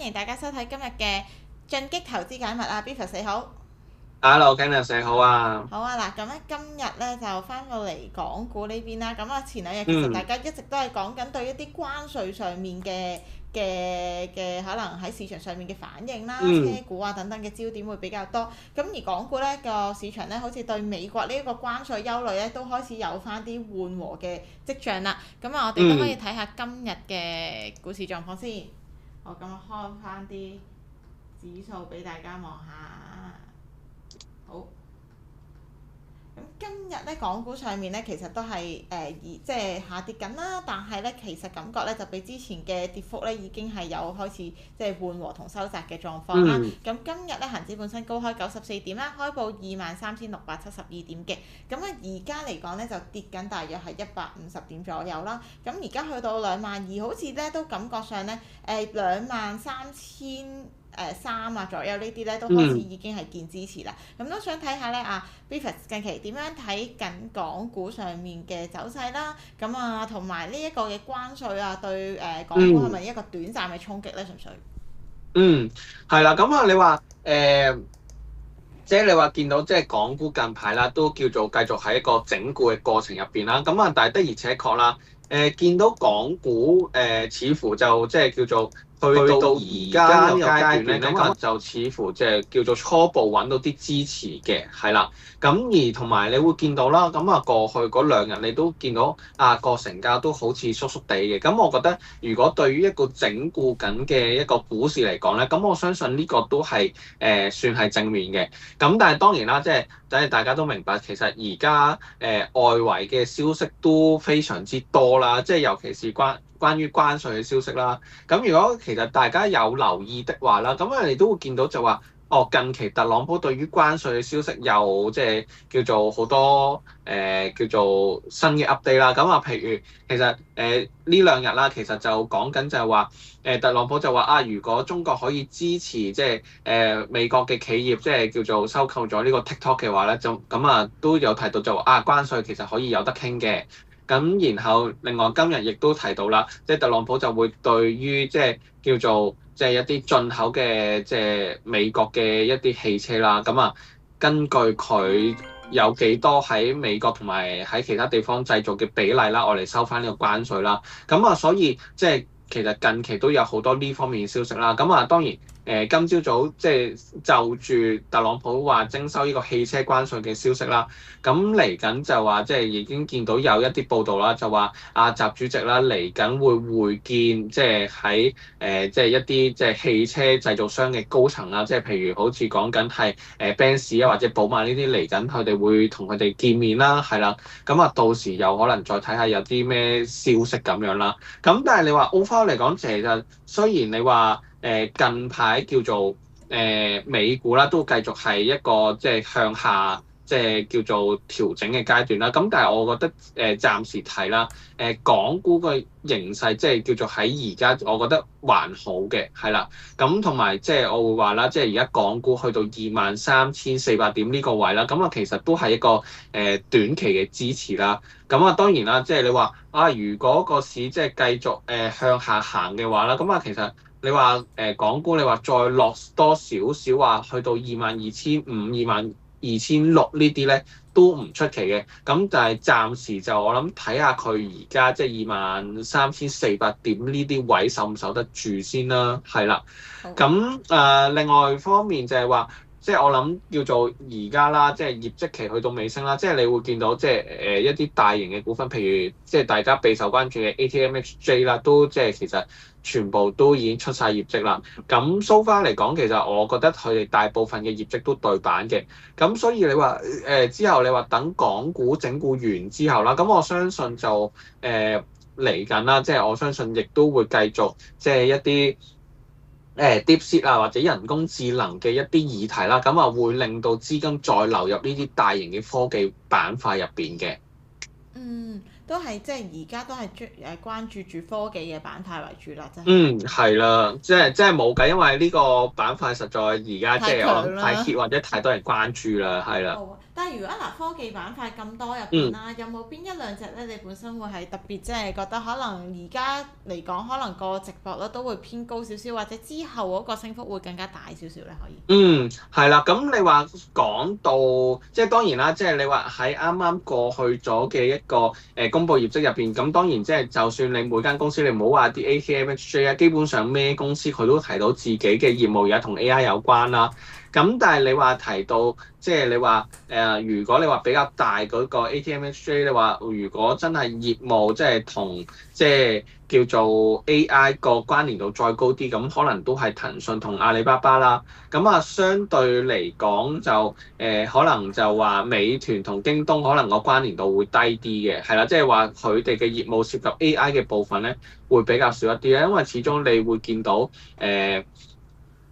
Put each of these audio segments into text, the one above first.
迎大家收睇今日嘅進擊投資解密啊 Beavis 你好。Hello，Kenneth 你好啊。好啊，嗱，咁咧今日咧就翻到嚟港股呢邊啦。咁啊，前兩日其實大家一直都係講緊對一啲關稅上面嘅可能喺市場上面嘅反應啦，車股啊等等嘅焦點會比較多。咁而港股咧個市場咧，好似對美國呢一個關稅憂慮咧，都開始有翻啲緩和嘅跡象啦。咁啊，我哋可唔可以睇下今日嘅股市狀況先？我咁開翻啲指數俾大家望下。好。咁今日咧，港股上面咧，其實都係即係下跌緊啦。但係咧，其實感覺咧就比之前嘅跌幅咧已經係有開始即係緩和同收窄嘅狀況啦。咁今日咧，恆指本身高開94點啦，開報23,672點嘅。咁啊，而家嚟講咧就跌緊，大約係150點左右啦。咁而家去到22,000，好似咧都感覺上咧23,300啊左右呢啲咧都開始已經係見支持啦。咁都想睇下咧Beavis 近期點樣睇緊港股上面嘅走勢啦。咁啊，同埋呢一個嘅關稅啊，對港股係咪一個短暫嘅衝擊咧？純粹係啦。咁啊，你話即係你話見到即係港股近排啦，都叫做繼續喺一個整固嘅過程入邊啦。咁啊，但係的而且確啦，見到港股似乎就即係叫做去到而家呢個階段咧，咁啊就似乎即係叫做初步揾到啲支持嘅，係啦。咁而同埋你會見到啦，咁啊過去嗰兩日你都見到個成交都好似縮縮地嘅。咁我覺得如果對於一個整固緊嘅一個股市嚟講咧，咁我相信呢個都係算係正面嘅。咁但係當然啦，即係大家都明白，其實而家外圍嘅消息都非常之多啦，即係尤其是關於關稅嘅消息啦。咁如果其實大家有留意的話啦，咁我哋都會見到就話，近期特朗普對於關稅嘅消息又即係叫做好多叫做新嘅 update 啦。咁譬如其實呢兩日啦，其實就講緊就係話特朗普就話如果中國可以支持即係美國嘅企業即係叫做收購咗呢個 TikTok 嘅話咧，就咁都有提到就話關稅其實可以有得傾嘅。咁然後另外今日亦都提到啦，即係特朗普就會對於即係叫做即係一啲進口嘅即係美國嘅一啲汽車啦，根據佢有幾多喺美國同埋喺其他地方製造嘅比例啦，我哋收翻呢個關稅啦。所以即係其實近期都有好多呢方面嘅消息啦。當然今朝早即係就住特朗普話徵收呢個汽車關稅嘅消息啦，咁嚟緊就話即係已經見到有一啲報道啦，就話習主席啦嚟緊會見即係喺即係一啲即係汽車製造商嘅高層啦，即係譬如好似講緊係Benz 或者寶馬呢啲嚟緊，佢哋會同佢哋見面啦，係啦。到時又可能再睇下有啲咩消息咁樣啦。但係你話 overall 嚟講，其實雖然你話近排叫做美股啦，都繼續係一個即係向下即係叫做調整嘅階段啦。但係我覺得暫時睇啦，港股嘅形勢即係叫做喺而家，我覺得還好嘅，係啦。同埋即係我會話啦，即係而家港股去到23,400點呢個位啦，其實都係一個短期嘅支持啦。當然啦，即係你話如果個市即係繼續向下行嘅話啦，其實你話港股你話再落多少少話去到22,500、22,600呢啲咧都唔出奇嘅。但係暫時就我諗睇下佢而家即係23,400點呢啲位守唔守得住先啦，係啦。另外方面就係話，即係我諗叫做而家啦，即係業績期去到尾聲啦，即係你會見到即係一啲大型嘅股份，譬如即係大家備受關注嘅 ATMXJ 啦，都即係其實全部都已經出晒業績啦。so far 嚟講，其實我覺得佢哋大部分嘅業績都對版嘅。所以你話之後你話等港股整固完之後啦，我相信就嚟緊啦，即係我相信亦都會繼續即係一啲DeepSeek 或者人工智能嘅一啲議題啦，會令到資金再流入呢啲大型嘅科技板塊入邊嘅。都係即係而家都係關注住科技嘅板塊為主啦，真係。係啦，即係冇計，因為呢個板塊實在而家即係我諗太 hit 或者太多人關注啦，係啦。但係如果科技板塊咁多入邊啦，有冇邊一兩隻咧？你本身會係特別即係覺得可能而家嚟講，可能個值博率都會偏高少少，或者之後嗰個升幅會更加大少少咧？可以。係啦。咁你話講到即係當然啦，即係你話喺啱啱過去咗嘅一個公佈業績入邊，咁當然即係就算你每間公司，你唔好話啲 ATMXJ 啊，基本上咩公司佢都提到自己嘅業務而家同 AI 有關啦。咁但係你話提到即係你話如果你話比較大嗰個 ATMXJ，你話如果真係業務即係同即係叫做 AI 個關聯度再高啲，咁可能都係騰訊同阿里巴巴啦。咁相對嚟講就可能就話美團同京東可能個關聯度會低啲嘅，係啦，即係話佢哋嘅業務涉及 AI 嘅部分咧會比較少一啲咧，因為始終你會見到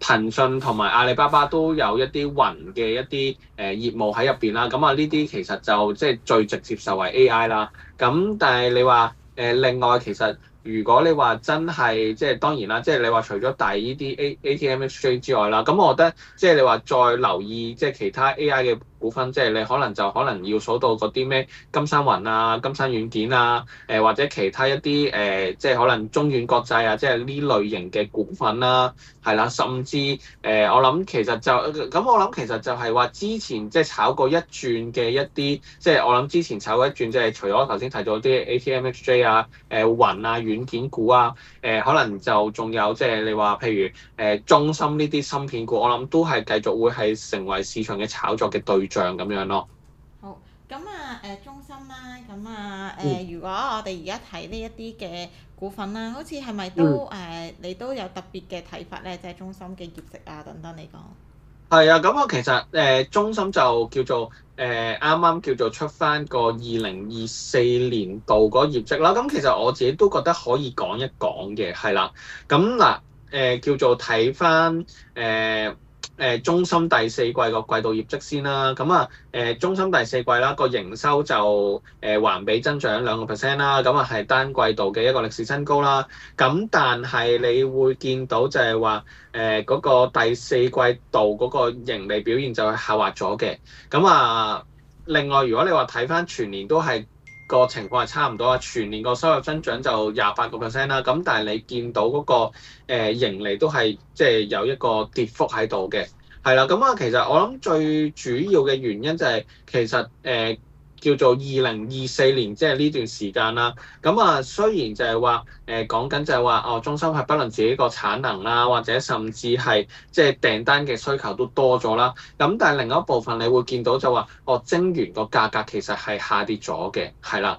騰訊同埋阿里巴巴都有一啲雲嘅一啲業務喺入邊啦，咁呢啲其實就即係最直接受惠 AI 啦。咁但係你話另外其實如果你話真係即係當然啦，即係你話除咗大呢啲 ATMXJ 之外啦，咁我覺得即係你話再留意即係其他 AI 嘅股份，即係你可能要數到嗰啲咩金山雲啊、金山軟件啊，或者其他一啲即係可能中遠國際啊，即係呢類型嘅股份啦，係啦，甚至我諗其實就係話之前即係炒過一轉嘅一啲，即係我諗之前炒過一轉，即係除咗頭先提到啲 ATMXJ 啊、雲啊、軟件股啊，可能就仲有即係你話譬如中芯呢啲芯片股，我諗都係繼續會係成為市場嘅炒作嘅對象咁樣咯。好，咁中芯啦，如果我哋而家睇呢一啲嘅股份啦，好似係咪都你都有特別嘅睇法咧？即係中芯嘅業績啊等等嚟講。係啊，咁其實中芯就叫做啱啱叫做出翻個2024年度嗰業績啦。咁其實我自己都覺得可以講一講嘅，係啦。咁嗱叫做睇翻中芯第四季個季度業績先啦。咁中芯第四季啦個營收就環比增長2%啦。咁係單季度嘅一個歷史新高啦。咁但係你會見到就係話嗰個第四季度嗰個盈利表現就係下滑咗嘅。另外如果你話睇翻全年都係個情況係差唔多啊，全年個收入增長就28%啦。咁但係你見到嗰個盈利都係即係有一個跌幅喺度嘅，係啦。其實我諗最主要嘅原因就係其實叫做2024年即係呢段時間啦。雖然就係話講緊就係話中芯係不論自己個產能啦，或者甚至係即係訂單嘅需求都多咗啦。咁但係另一部分你會見到就話晶圓個價格其實係下跌咗嘅，係啦。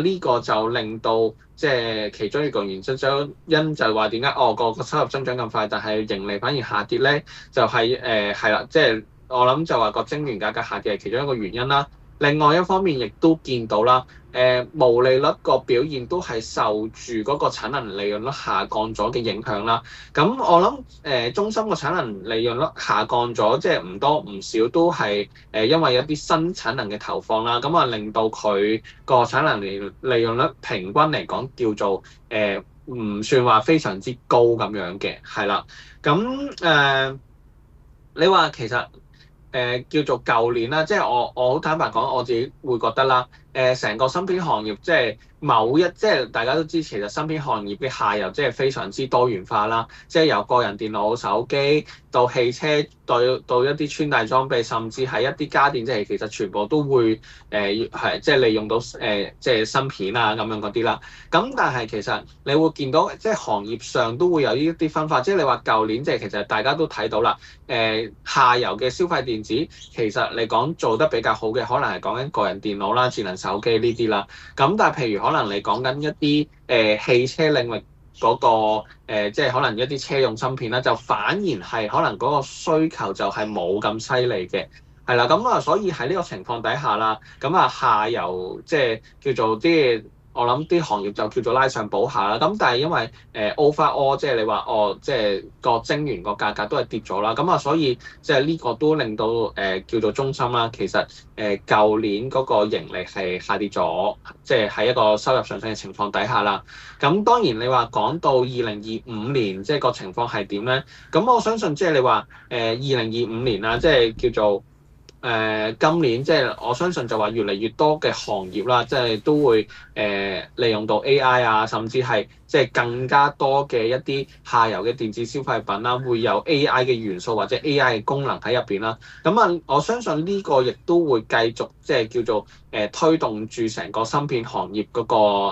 呢個就令到即係其中一個原因就係話點解個收入增長咁快，但係盈利反而下跌咧？就係係啦，即係我諗就話個晶圓價格下跌係其中一個原因啦。另外一方面亦都見到啦，毛利率個表現都係受住嗰個產能利潤率下降咗嘅影響啦。我諗中芯個產能利潤率下降咗，即係唔多唔少都係因為一啲新產能嘅投放啦。令到佢個產能利潤率平均嚟講叫做唔算話非常之高咁樣嘅，係啦。你話其實叫做舊年啦，即係我好坦白講，我自己會覺得啦，成個芯片行業即係即係大家都知，其實芯片行業嘅下游即係非常之多元化啦，即係由個人電腦、手機到汽車，到一啲穿戴裝備，甚至係一啲家電，即係其實全部都會即係利用到即係芯片啊咁樣嗰啲啦。但係其實你會見到即係行業上都會有呢一啲分化，即係你話舊年即係其實大家都睇到啦，下游嘅消費電子其實你講做得比較好嘅，可能係講緊個人電腦啦、智能手機呢啲啦。但係譬如可能你講緊一啲汽車領域嗰個即係可能一啲車用芯片啦，就反而係可能嗰個需求就係冇咁犀利嘅，係啦。所以喺呢個情況底下啦，下游即係叫做啲我諗啲行業就叫做拉上補下啦。但係因為overall 即係你話即係個晶圓個價格都係跌咗啦。所以即係呢個都令到叫做中芯啦，其實舊年嗰個盈利係下跌咗，即係喺一個收入上升嘅情況底下啦。當然你話講到2025年即係個情況係點咧？我相信即係你話2025年啦，即係叫做今年即係我相信就話越嚟越多嘅行業啦，即係都會利用到 AI 啊，甚至係即係更加多嘅一啲下游嘅電子消費品啦，會有 AI 嘅元素或者 AI 嘅功能喺入邊啦。咁啊，我相信呢個亦都會繼續即係叫做推動住成個芯片行業嗰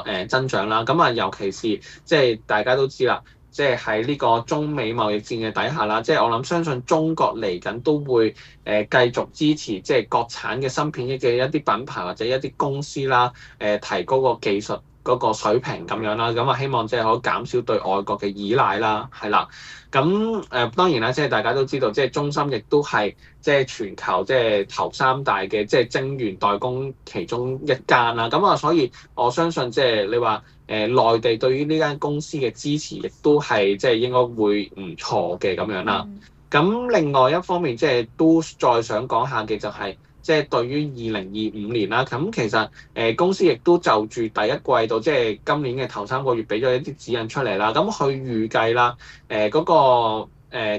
個增長啦。咁啊，尤其是即係大家都知啦。即係喺呢個中美貿易戰嘅底下啦，即係我諗相信中國嚟緊都會繼續支持即係國產嘅芯片嘅一啲品牌或者一啲公司啦，提高個技術嗰個水平咁樣啦，咁啊希望即係可以減少對外國嘅依賴啦，係啦。咁當然啦，即係大家都知道，即係中芯亦都係即係全球即係頭三大嘅即係晶圓代工其中一間啦。咁啊，所以我相信即係你話內地對於呢間公司嘅支持，亦都係即係應該會唔錯嘅咁樣啦。咁另外一方面，即係都再想講下嘅就係。即係對於2025年啦，咁其實公司亦都就住第一季度，即係今年嘅頭3個月，俾咗一啲指引出嚟啦。咁佢預計啦，嗰個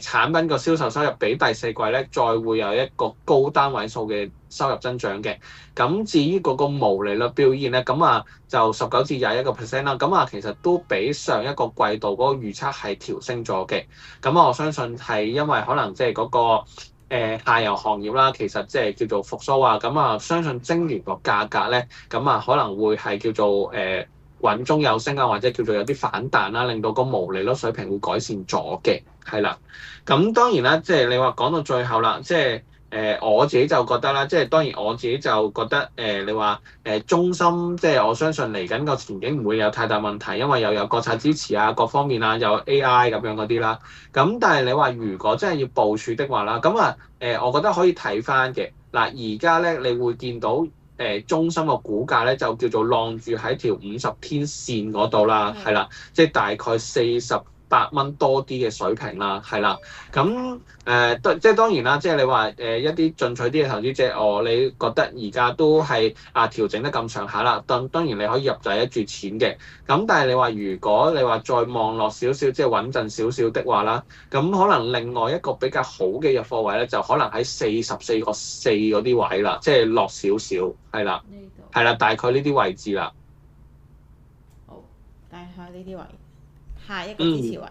產品個銷售收入比第四季咧，再會有一個高單位數嘅收入增長嘅。咁至於嗰個毛利率表現咧，咁啊就19至21%啦。咁啊其實都比上一個季度嗰個預測係調升咗嘅。咁我相信係因為可能即係嗰個。下游行業啦，其實即係叫做復甦啊，咁啊相信晶圓個價格咧，咁啊可能會係叫做穩中有升啊，或者叫做有啲反彈啦，令到個毛利率水平會改善咗嘅，係啦。咁當然啦，即係你話講到最後啦，即係我自己就覺得啦，即係當然我自己就覺得你話中芯，即係我相信嚟緊個前景唔會有太大問題，因為又有國策支持啊，各方面啊，有 AI 咁樣嗰啲啦。咁但係你話如果真係要部署的話啦，咁啊我覺得可以睇翻嘅嗱，而家咧你會見到中芯個股價咧就叫做晾住喺條50天線嗰度啦，係啦，即係大概48蚊多啲嘅水平啦，係啦，咁即係當然啦，即係你話一啲進取啲嘅投資者，你覺得而家都係調整得咁上下啦，當然你可以入仔一注錢嘅，咁但係你話如果你話再望落少少，即係穩陣少少的話啦，咁可能另外一個比較好嘅入貨位咧，就可能喺44個4嗰啲位啦，即係落少少，係啦，係啦，大概呢啲位置啦。好，大概呢啲位。下一個支持位，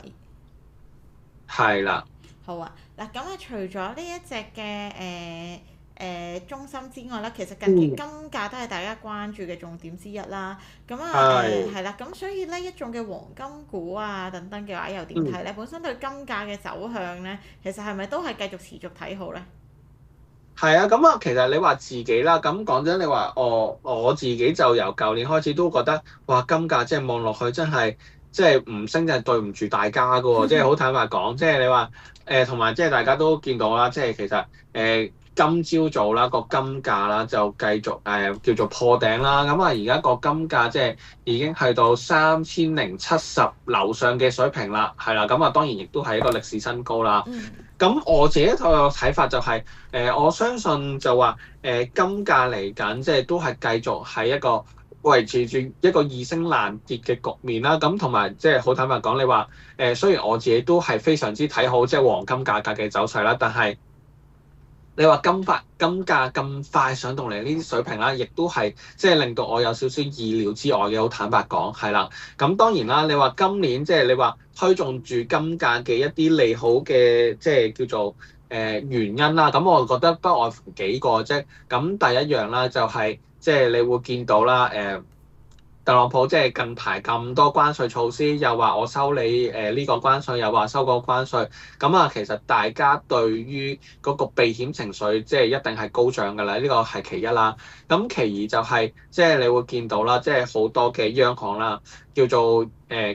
係啦。好啊，嗱咁啊，除咗呢一隻嘅中芯之外咧，其實近期金價都係大家關注嘅重點之一啦。咁啊係啦，咁所以呢一眾嘅黃金股啊等等嘅話，又點睇咧？本身對金價嘅走向咧，其實係咪都係繼續持續睇好咧？係啊，咁啊，其實你話自己啦，咁講真，你話我自己就由舊年開始都覺得，哇，金價即係望落去真係〜即係唔升真係對唔住大家㗎喎，即係好坦白講，即係你話同埋即係大家都見到啦，即係其實今朝早啦個金價啦就繼續叫做破頂啦，咁啊而家個金價即係已經去到3070樓上嘅水平啦，係啦，咁啊當然亦都係一個歷史新高啦。咁我自己個睇法就係我相信就話金價嚟緊即係都係繼續係一個維持住一個易升難跌嘅局面啦，咁同埋即係好坦白講，你話雖然我自己都係非常之睇好即係黃金價格嘅走勢啦，但係你話金價咁快上到嚟呢啲水平啦，亦都係即係令到我有少少意料之外嘅，好坦白講係啦。咁當然啦，你話今年即係你話推動住金價嘅一啲利好嘅即係叫做原因啦，咁我覺得不外乎幾個啫。咁第一樣啦就係。即係你會見到啦，特朗普即係近排咁多關稅措施，又話我收你呢個關稅，又話收嗰個關稅，咁啊其實大家對於嗰個避險情緒即係一定係高漲㗎啦，呢個係其一啦。咁其二就係即係你會見到啦，即係好多嘅央行啦，叫做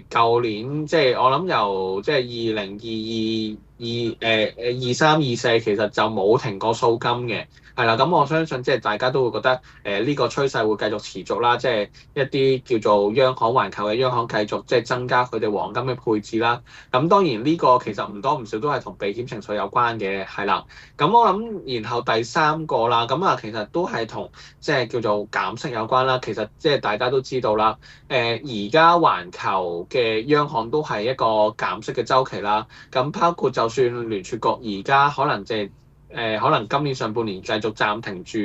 舊年即係我諗由即係2023、24其實就冇停過掃金嘅。係啦，咁我相信即係大家都會覺得呢個趨勢會繼續持續啦，即係一啲叫做央行環球嘅央行繼續即係增加佢哋黃金嘅配置啦。咁當然呢個其實唔多唔少都係同避險情緒有關嘅，係啦。咁我諗然後第三個啦，咁啊其實都係同即係叫做減息有關啦。其實即係大家都知道啦，而家環球嘅央行都係一個減息嘅週期啦。咁包括就算聯儲局而家可能即係可能今年上半年繼續暫停住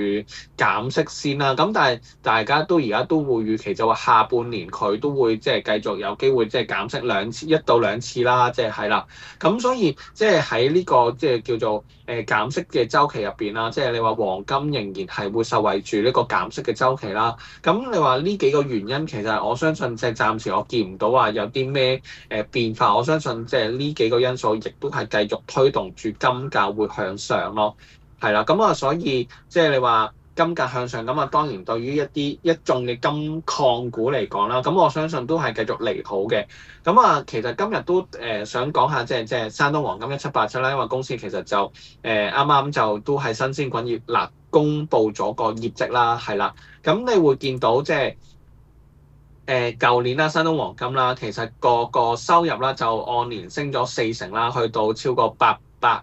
減息先啦。咁但係大家都而家都會預期就話下半年佢都會即係繼續有機會即係減息1到2次啦，即係係啦。咁所以即係喺呢個即係叫做減息嘅週期入邊啦，即係你話黃金仍然係會受惠住呢個減息嘅週期啦。咁你話呢幾個原因，其實我相信即係暫時我見唔到話有啲咩變化。我相信即係呢幾個因素亦都係繼續推動住金價會向上咯。係啦，咁啊，所以即係你話金價向上，咁啊，當然對於一眾嘅金礦股嚟講啦，咁我相信都係繼續利好嘅。咁啊，其實今日都想講下即係山東黃金1787啦，因為公司其實就啱啱就都係新鮮滾熱辣公布咗個業績啦，係啦。咁你會見到即係舊年啦，山東黃金啦，其實個收入啦就按年升咗40%啦，去到超過800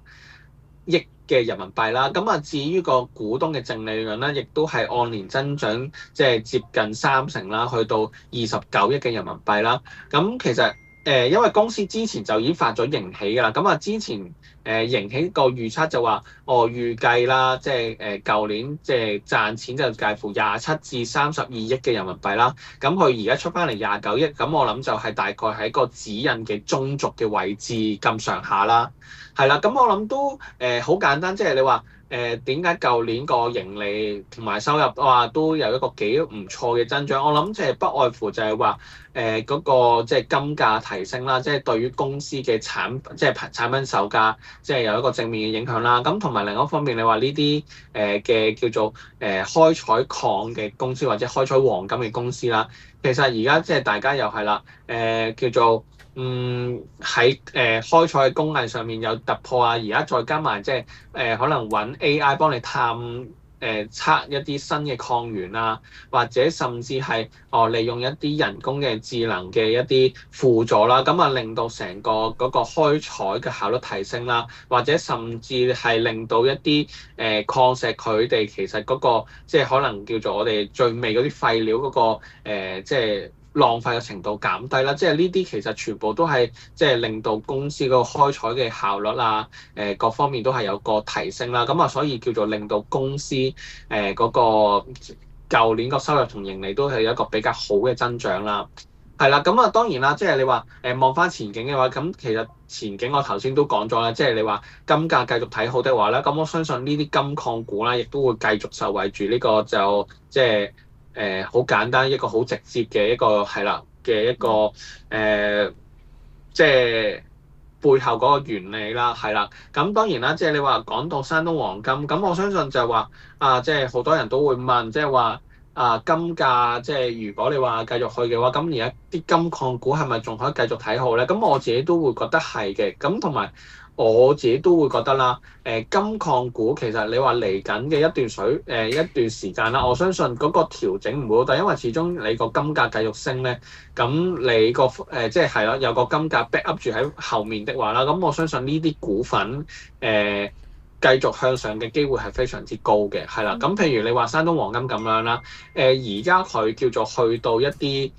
億嘅人民幣啦。咁啊，至於個股東嘅淨利潤咧，亦都係按年增長，即係接近30%啦，去到29億嘅人民幣啦。咁其實因為公司之前就已經發咗盈喜㗎啦。咁啊，之前盈喜個預測就話，預計啦，即係舊年即係賺錢就介乎27至32億嘅人民幣啦。咁佢而家出翻嚟29億，咁我諗就係大概喺個指引嘅中軸嘅位置咁上下啦。係啦，咁我諗都好簡單，即係你話點解舊年個盈利同埋收入都有一個幾唔錯嘅增長？我諗即係不外乎就係話嗰個即係金價提升啦，即係對於公司嘅產品售價即係有一個正面嘅影響啦。咁同埋另一方面，你話呢啲嘅叫做開採礦嘅公司或者開採黃金嘅公司啦，其實而家即係大家又係啦，叫做喺開採嘅工藝上面有突破啊！而家再加埋即係可能揾 AI 幫你測一啲新嘅礦源啊，或者甚至係利用一啲人工嘅智能嘅一啲輔助啦，咁啊令到成個嗰個開採嘅效率提升啦，或者甚至係令到一啲礦石佢哋其實嗰個即係可能叫做我哋最尾嗰啲廢料嗰個即係浪費嘅程度減低啦，即係呢啲其實全部都係即係令到公司嗰個開採嘅效率啊，各方面都係有個提升啦。咁啊，所以叫做令到公司嗰個舊年個收入同盈利都係有一個比較好嘅增長啦。係啦，咁啊當然啦，即係你話望翻前景嘅話，咁其實前景我頭先都講咗啦，即係你話金價繼續睇好的話咧，咁我相信呢啲金礦股啦，亦都會繼續受惠住呢個就即係。好簡單一個好直接嘅一個係啦嘅一個即係背後嗰個原理啦，係啦。咁當然啦，即係你話講到山東黃金，咁我相信就係話即係好多人都會問，即係話金價即係如果你話繼續去嘅話，咁而家啲金礦股係咪仲可以繼續睇好咧？咁我自己都會覺得係嘅。咁同埋我自己都會覺得啦，金礦股其實你話嚟緊嘅一段時間啦，我相信嗰個調整唔會好大，因為始終你個金價繼續升咧，咁你個即係係咯，有個金價 back up 住喺後面的話啦，咁我相信呢啲股份繼續向上嘅機會係非常之高嘅，係啦。咁譬如你話山東黃金咁樣啦，而家佢叫做去到一啲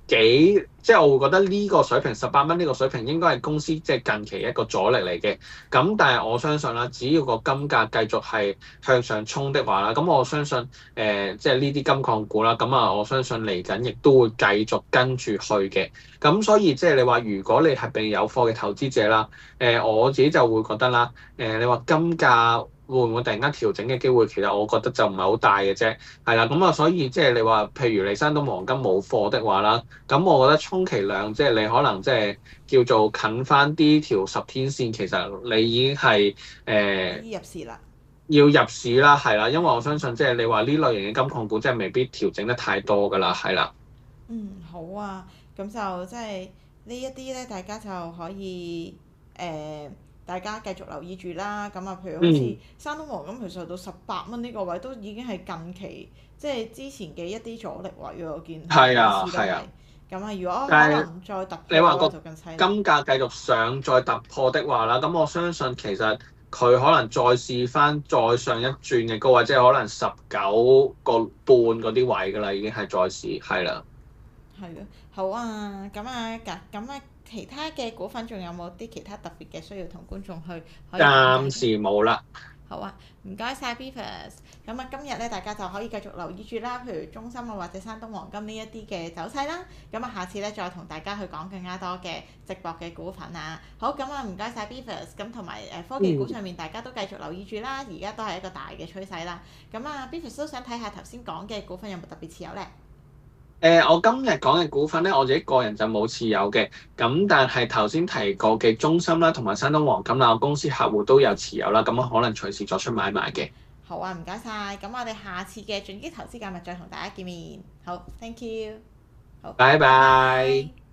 即係我會覺得呢個水平18蚊呢個水平應該係公司即係近期一個阻力嚟嘅。咁但係我相信啦，只要個金價繼續係向上衝的話啦，咁我相信即係呢啲金礦股啦，咁啊我相信嚟緊亦都會繼續跟住去嘅。咁所以即係你話如果你係備有貨嘅投資者啦，我自己就會覺得啦，你話金價會唔會突然間調整嘅機會？其實我覺得就唔係好大嘅啫，係啦。咁啊，所以即係你話，譬如你山東黃金冇貨的話啦，咁我覺得充其量即係你可能即係叫做近翻啲條10天線，其實你已經係入市啦，要入市啦，係啦。因為我相信即係你話呢類型嘅金礦股，即係未必調整得太多㗎啦，係啦。好啊，咁就即係呢一啲咧，大家就可以大家繼續留意住啦。咁啊，譬如好似山東黃金，其實到18蚊呢個位都已經係近期即係之前嘅一啲阻力位喎。我見係啊，係啊。咁啊，如果可能再突破你話個就更犀利。金價繼續上再突破的話啦，咁我相信其實佢可能再試翻再上一轉嘅高位，即係可能19個半嗰啲位㗎啦，已經係再試係啦。係咯，好啊，咁啊其他嘅股份仲有冇啲其他特別嘅需要同觀眾去可以講暫嘅？時冇啦。好啊，唔該晒 Beavis。咁啊，今日咧大家就可以繼續留意住啦，譬如中芯啊或者山東黃金呢一啲嘅走勢啦。咁啊，下次咧再同大家去講更加多嘅直播嘅股份啊。好，咁啊唔該晒 Beavis。咁同埋科技股上面大家都繼續留意住啦，而家都係一個大嘅趨勢啦。咁啊，Beavis 都想睇下頭先講嘅股份有冇特別持有咧？我今日講嘅股份咧，我自己個人就冇持有嘅，咁但係頭先提過嘅中芯啦，同埋山東黃金啦，我公司客戶都有持有啦，咁可能隨時作出買賣嘅。好啊，唔該晒。咁我哋下次嘅進擊投資價咪再同大家見面。好，thank you。好，拜拜。拜拜。